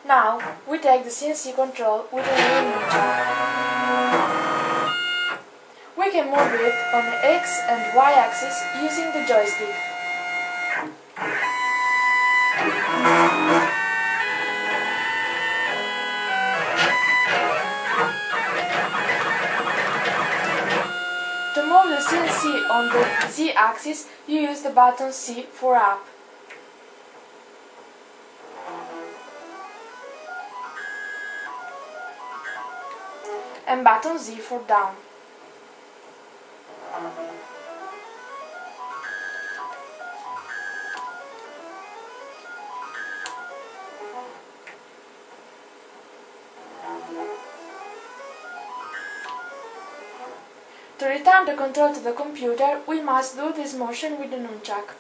Now we take the CNC control with the Wii Nunchuck. We can move it on the X and Y axis using the joystick. To move the CNC on the Z axis, you use the button C for up. And button Z for down. To return the control to the computer, we must do this motion with the nunchuck.